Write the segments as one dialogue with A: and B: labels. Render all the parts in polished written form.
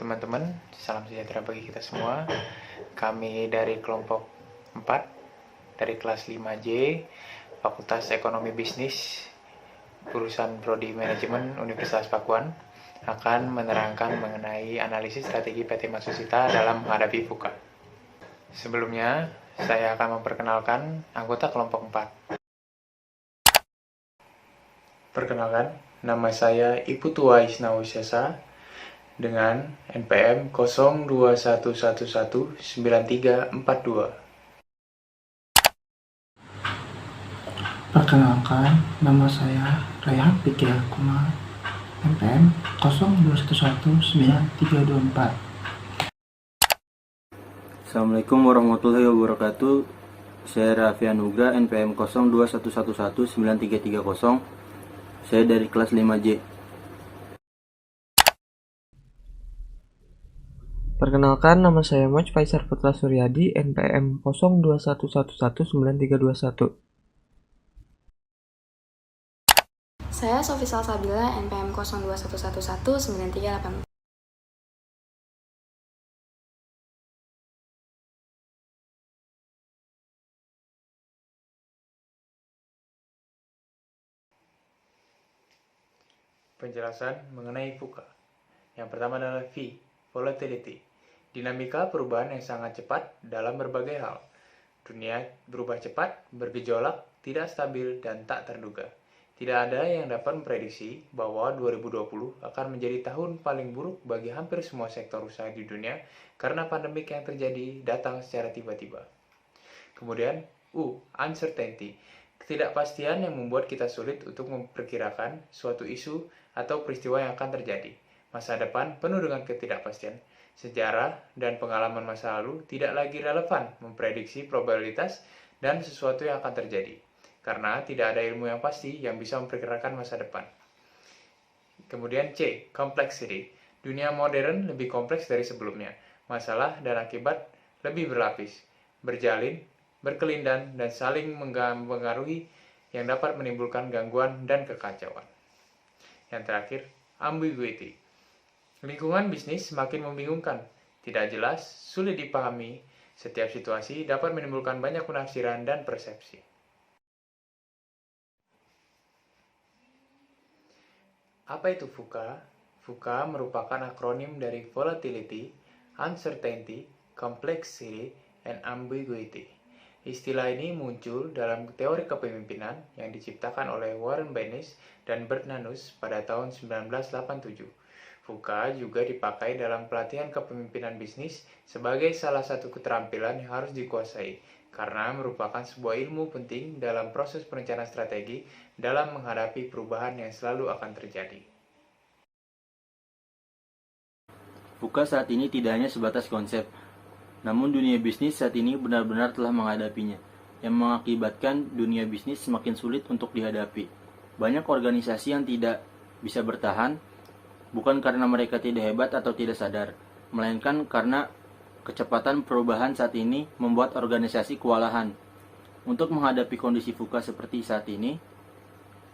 A: teman-teman, salam sejahtera bagi kita semua. Kami dari kelompok 4, dari kelas 5J, Fakultas Ekonomi Bisnis, jurusan Prodi Manajemen Universitas Pakuan, akan menerangkan mengenai analisis strategi PT Masusita dalam menghadapi VUCA. Sebelumnya, saya akan memperkenalkan anggota kelompok 4. Perkenalkan, nama saya Ibu Tua Isnawi Sesa dengan NPM 0211193342.
B: Perkenalkan, nama saya Raihan Fikri Kumar, NPM 02119324.
C: Assalamualaikum warahmatullahi wabarakatuh. Saya Raffi Anugrah, NPM 0211193330. Saya dari kelas 5J.
D: Perkenalkan, nama saya Moj Faisal Putra Suryadi, NPM 0211193321.
E: Saya Sofi Salsabila, NPM 02111938.
A: Penjelasan mengenai VUCA. Yang pertama adalah V, volatility. Dinamika perubahan yang sangat cepat dalam berbagai hal. Dunia berubah cepat, bergejolak, tidak stabil, dan tak terduga. Tidak ada yang dapat memprediksi bahwa 2020 akan menjadi tahun paling buruk bagi hampir semua sektor usaha di dunia karena pandemik yang terjadi datang secara tiba-tiba. Kemudian, uncertainty. Ketidakpastian yang membuat kita sulit untuk memperkirakan suatu isu atau peristiwa yang akan terjadi. Masa depan penuh dengan ketidakpastian. Sejarah dan pengalaman masa lalu tidak lagi relevan memprediksi probabilitas dan sesuatu yang akan terjadi, karena tidak ada ilmu yang pasti yang bisa memperkirakan masa depan. Kemudian C, complexity. Dunia modern lebih kompleks dari sebelumnya. Masalah dan akibat lebih berlapis, berjalin, berkelindan, dan saling mempengaruhi yang dapat menimbulkan gangguan dan kekacauan. Yang terakhir, ambiguity. Lingkungan bisnis semakin membingungkan, tidak jelas, sulit dipahami. Setiap situasi dapat menimbulkan banyak penafsiran dan persepsi. Apa itu VUCA? VUCA merupakan akronim dari Volatility, Uncertainty, Complexity, and Ambiguity. Istilah ini muncul dalam teori kepemimpinan yang diciptakan oleh Warren Bennis dan Bert Nanus pada tahun 1987. VUCA juga dipakai dalam pelatihan kepemimpinan bisnis sebagai salah satu keterampilan yang harus dikuasai, karena merupakan sebuah ilmu penting dalam proses perencanaan strategi dalam menghadapi perubahan yang selalu akan terjadi.
C: VUCA saat ini tidak hanya sebatas konsep, namun dunia bisnis saat ini benar-benar telah menghadapinya, yang mengakibatkan dunia bisnis semakin sulit untuk dihadapi. Banyak organisasi yang tidak bisa bertahan, bukan karena mereka tidak hebat atau tidak sadar, melainkan karena kecepatan perubahan saat ini membuat organisasi kewalahan. Untuk menghadapi kondisi VUCA seperti saat ini,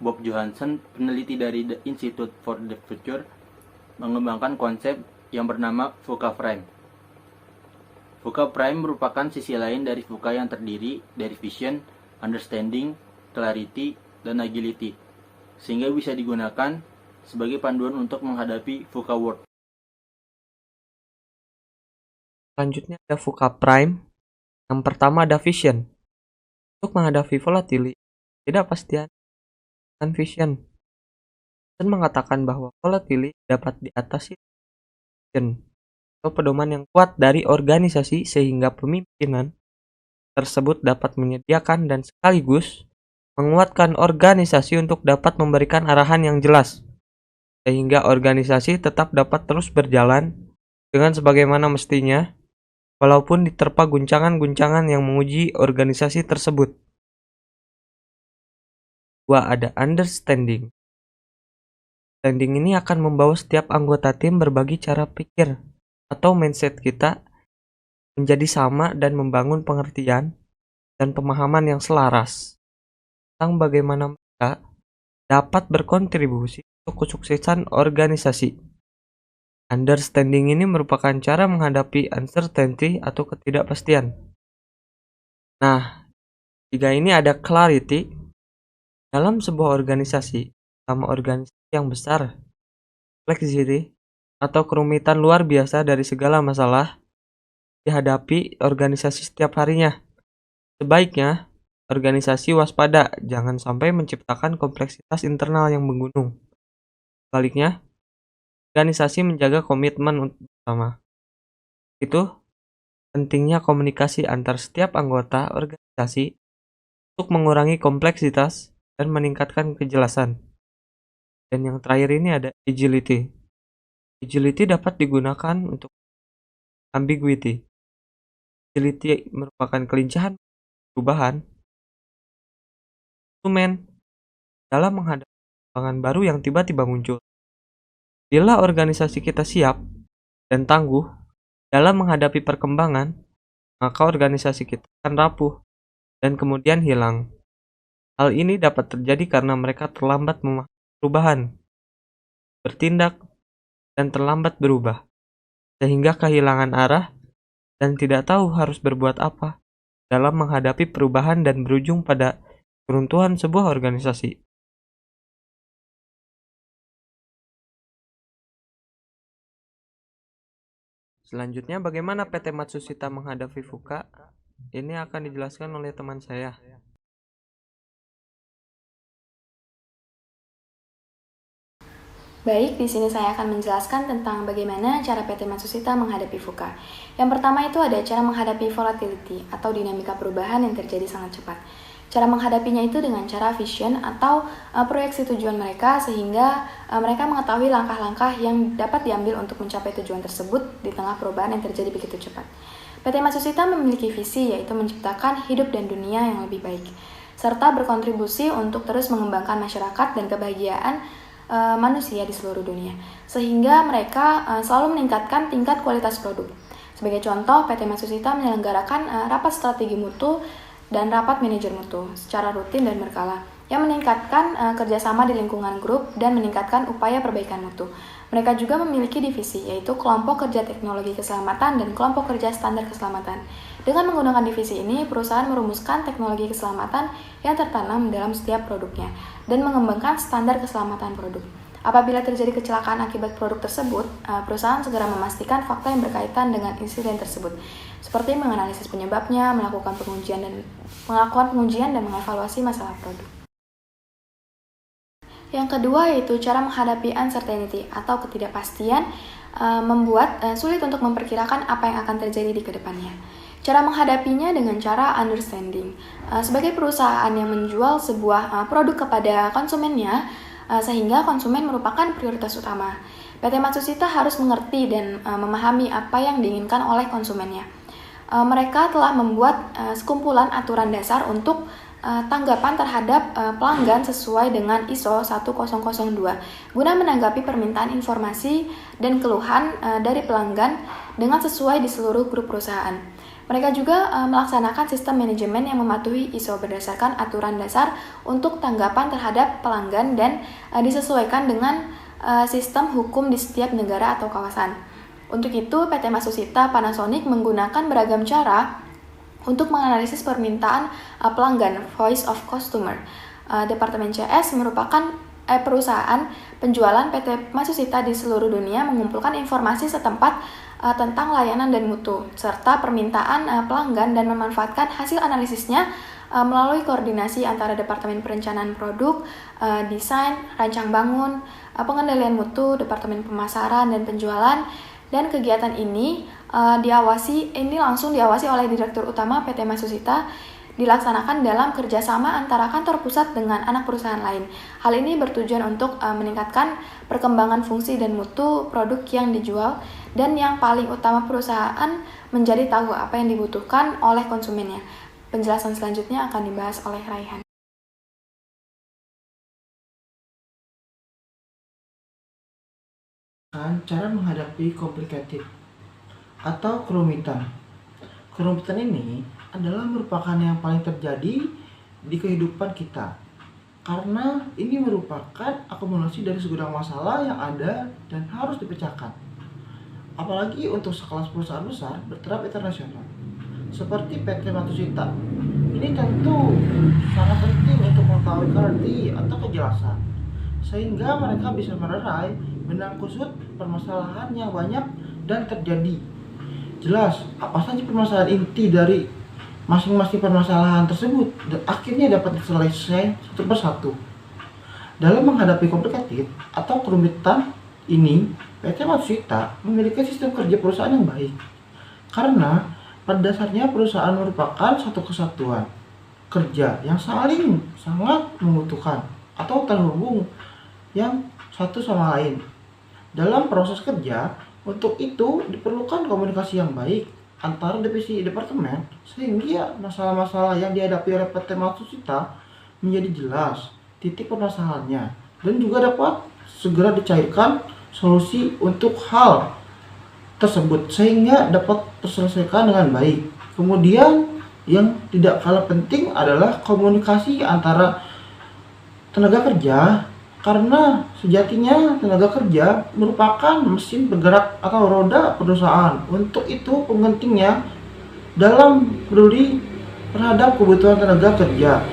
C: Bob Johansen, peneliti dari The Institute for the Future, mengembangkan konsep yang bernama VUCA Prime. VUCA Prime merupakan sisi lain dari VUCA yang terdiri dari vision, understanding, clarity, dan agility, sehingga bisa digunakan sebagai panduan untuk menghadapi VUCA World.
D: Selanjutnya ada VUCA Prime. Yang pertama ada vision. Untuk menghadapi volatility, ketidakpastian dan vision. Dan mengatakan bahwa volatility dapat diatasi vision atau pedoman yang kuat dari organisasi sehingga pemimpinan tersebut dapat menyediakan dan sekaligus menguatkan organisasi untuk dapat memberikan arahan yang jelas sehingga organisasi tetap dapat terus berjalan dengan sebagaimana mestinya walaupun diterpa guncangan-guncangan yang menguji organisasi tersebut. Dua, ada understanding. Understanding ini akan membawa setiap anggota tim berbagi cara pikir atau mindset kita menjadi sama dan membangun pengertian dan pemahaman yang selaras tentang bagaimana mereka dapat berkontribusi untuk kesuksesan organisasi. Understanding ini merupakan cara menghadapi uncertainty atau ketidakpastian. Nah, tiga ini ada clarity. Dalam sebuah organisasi, sama organisasi yang besar, complexity atau kerumitan luar biasa dari segala masalah dihadapi organisasi setiap harinya. Sebaiknya, organisasi waspada, jangan sampai menciptakan kompleksitas internal yang menggunung. Sebaliknya, organisasi menjaga komitmen bersama. Itu pentingnya komunikasi antar setiap anggota organisasi untuk mengurangi kompleksitas dan meningkatkan kejelasan. Dan yang terakhir ini ada agility. Agility dapat digunakan untuk ambiguity. Agility merupakan kelincahan perubahan konsumen dalam menghadapi perkembangan baru yang tiba-tiba muncul. Bila organisasi kita siap dan tangguh dalam menghadapi perkembangan, maka organisasi kita akan rapuh dan kemudian hilang. Hal ini dapat terjadi karena mereka terlambat memahami perubahan, bertindak, dan terlambat berubah, sehingga kehilangan arah dan tidak tahu harus berbuat apa dalam menghadapi perubahan dan berujung pada keruntuhan sebuah organisasi. Selanjutnya, bagaimana PT Matsushita menghadapi VUCA? Ini akan dijelaskan oleh teman saya.
E: Baik, di sini saya akan menjelaskan tentang bagaimana cara PT Matsushita menghadapi VUCA. Yang pertama itu ada cara menghadapi volatility atau dinamika perubahan yang terjadi sangat cepat. Cara menghadapinya itu dengan cara vision atau proyeksi tujuan mereka sehingga mereka mengetahui langkah-langkah yang dapat diambil untuk mencapai tujuan tersebut di tengah perubahan yang terjadi begitu cepat. PT Matsushita memiliki visi yaitu menciptakan hidup dan dunia yang lebih baik, serta berkontribusi untuk terus mengembangkan masyarakat dan kebahagiaan manusia di seluruh dunia, sehingga mereka selalu meningkatkan tingkat kualitas produk. Sebagai contoh, PT Matsushita menyelenggarakan rapat strategi mutu dan rapat manajer mutu secara rutin dan berkala, yang meningkatkan kerjasama di lingkungan grup dan meningkatkan upaya perbaikan mutu. Mereka juga memiliki divisi, yaitu kelompok kerja teknologi keselamatan dan kelompok kerja standar keselamatan. Dengan menggunakan divisi ini, perusahaan merumuskan teknologi keselamatan yang tertanam dalam setiap produknya dan mengembangkan standar keselamatan produk. Apabila terjadi kecelakaan akibat produk tersebut, perusahaan segera memastikan fakta yang berkaitan dengan insiden tersebut, seperti menganalisis penyebabnya, melakukan pengujian dan mengevaluasi masalah produk. Yang kedua yaitu cara menghadapi uncertainty atau ketidakpastian membuat sulit untuk memperkirakan apa yang akan terjadi di kedepannya. Cara menghadapinya dengan cara understanding. Sebagai perusahaan yang menjual sebuah produk kepada konsumennya, sehingga konsumen merupakan prioritas utama, PT Matsushita harus mengerti dan memahami apa yang diinginkan oleh konsumennya. Mereka telah membuat sekumpulan aturan dasar untuk tanggapan terhadap pelanggan sesuai dengan ISO 1002 guna menanggapi permintaan informasi dan keluhan dari pelanggan dengan sesuai di seluruh grup perusahaan. Mereka juga melaksanakan sistem manajemen yang mematuhi ISO berdasarkan aturan dasar untuk tanggapan terhadap pelanggan dan disesuaikan dengan sistem hukum di setiap negara atau kawasan. Untuk itu, PT Matsushita Panasonic menggunakan beragam cara untuk menganalisis permintaan pelanggan, Voice of Customer. Departemen CS merupakan perusahaan penjualan PT Matsushita di seluruh dunia mengumpulkan informasi setempat tentang layanan dan mutu, serta permintaan pelanggan dan memanfaatkan hasil analisisnya melalui koordinasi antara Departemen Perencanaan Produk, Desain, Rancang Bangun, Pengendalian Mutu, Departemen Pemasaran dan Penjualan, dan kegiatan ini langsung diawasi oleh Direktur Utama PT Matsushita, dilaksanakan dalam kerjasama antara kantor pusat dengan anak perusahaan lain. Hal ini bertujuan untuk meningkatkan perkembangan fungsi dan mutu produk yang dijual, dan yang paling utama perusahaan menjadi tahu apa yang dibutuhkan oleh konsumennya. Penjelasan selanjutnya akan dibahas oleh Raihan.
B: Cara menghadapi complicated atau kerumitan. Kerumitan ini adalah merupakan yang paling terjadi di kehidupan kita, karena ini merupakan akumulasi dari segudang masalah yang ada dan harus dipecahkan. apalagi untuk sekelas perusahaan besar bertaraf internasional seperti PT Matsushita. Ini tentu sangat penting untuk mengetahui arti atau kejelasan, sehingga mereka bisa menerai benang kusut permasalahan yang banyak dan terjadi. Jelas apa saja permasalahan inti dari masing-masing permasalahan tersebut dan akhirnya dapat diselesaikan satu persatu. Dalam menghadapi komplikated atau kerumitan ini, PT Matsushita memiliki sistem kerja perusahaan yang baik. Karena pada dasarnya perusahaan merupakan satu kesatuan kerja yang saling sangat membutuhkan atau terhubung yang satu sama lain. Dalam proses kerja, untuk itu diperlukan komunikasi yang baik antara divisi departemen sehingga masalah-masalah yang dihadapi oleh PT Matsushita menjadi jelas titik permasalahannya dan juga dapat segera dicairkan solusi untuk hal tersebut sehingga dapat terselesaikan dengan baik. Kemudian yang tidak kalah penting adalah komunikasi antara tenaga kerja, karena sejatinya tenaga kerja merupakan mesin bergerak atau roda perusahaan. Untuk itu pentingnya dalam peduli terhadap kebutuhan tenaga kerja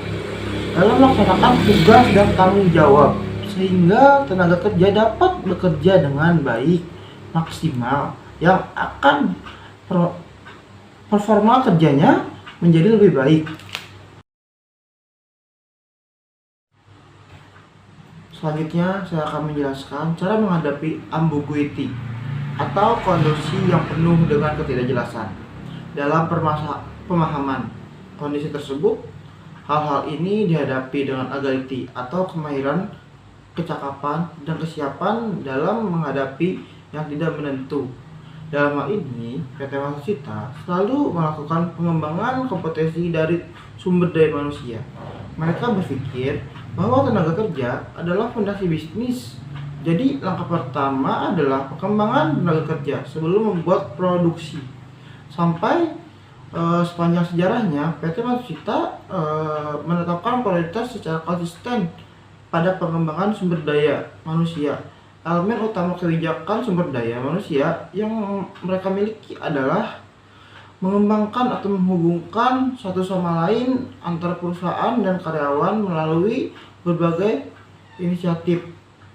B: dalam melaksanakan tugas dan tanggung jawab sehingga tenaga kerja dapat bekerja dengan baik maksimal yang akan performa kerjanya menjadi lebih baik. Selanjutnya saya akan menjelaskan cara menghadapi ambiguity atau kondisi yang penuh dengan ketidakjelasan dalam pemahaman kondisi tersebut. Hal-hal ini dihadapi dengan agility atau kemahiran, kecakapan, dan kesiapan dalam menghadapi yang tidak menentu. Dalam hal ini, PT Matsushita selalu melakukan pengembangan kompetensi dari sumber daya manusia. Mereka berpikir bahwa tenaga kerja adalah fondasi bisnis. Jadi, langkah pertama adalah pengembangan tenaga kerja sebelum membuat produksi. Sampai sepanjang sejarahnya, PT Matsushita menetapkan prioritas secara konsisten pada pengembangan sumber daya manusia. Elemen utama kebijakan sumber daya manusia yang mereka miliki adalah mengembangkan atau menghubungkan satu sama lain antara perusahaan dan karyawan melalui berbagai inisiatif.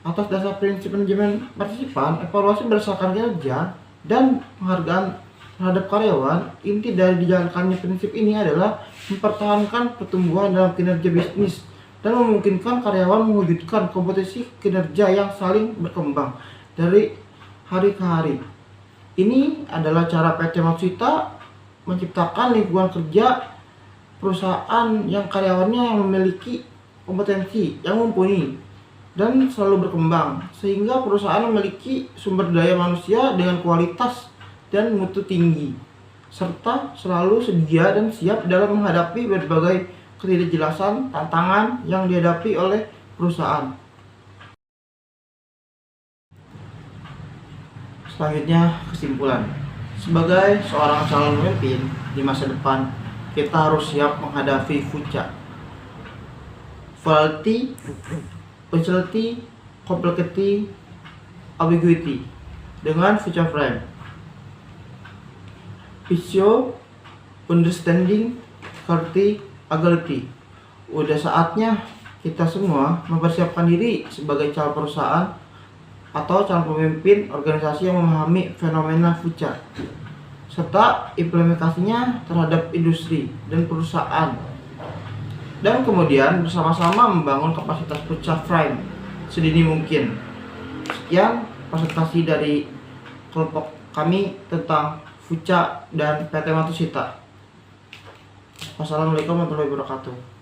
B: Atas dasar prinsip manajemen partisipan, evaluasi berdasarkan kinerja, dan penghargaan terhadap karyawan, inti dari dijalankannya prinsip ini adalah mempertahankan pertumbuhan dalam kinerja bisnis dan memungkinkan karyawan mewujudkan kompetensi kinerja yang saling berkembang dari hari ke hari. Ini adalah cara PT Matsushita menciptakan lingkungan kerja perusahaan yang karyawannya yang memiliki kompetensi yang mumpuni dan selalu berkembang, sehingga perusahaan memiliki sumber daya manusia dengan kualitas dan mutu tinggi, serta selalu sedia dan siap dalam menghadapi berbagai ketidakjelasan tantangan yang dihadapi oleh perusahaan. Selanjutnya, kesimpulan. Sebagai seorang calon pemimpin di masa depan, kita harus siap menghadapi FUCA, Volatility, Uncertainty, Complexity, Ambiguity dengan future frame. Visio, understanding, clarity, agility. Udah saatnya kita semua mempersiapkan diri sebagai calon perusahaan atau calon pemimpin organisasi yang memahami fenomena FUCA serta implementasinya terhadap industri dan perusahaan, dan kemudian bersama-sama membangun kapasitas FUCA frame sedini mungkin. Sekian presentasi dari kelompok kami tentang FUCA dan PT Matsushita. Wassalamualaikum warahmatullahi wabarakatuh.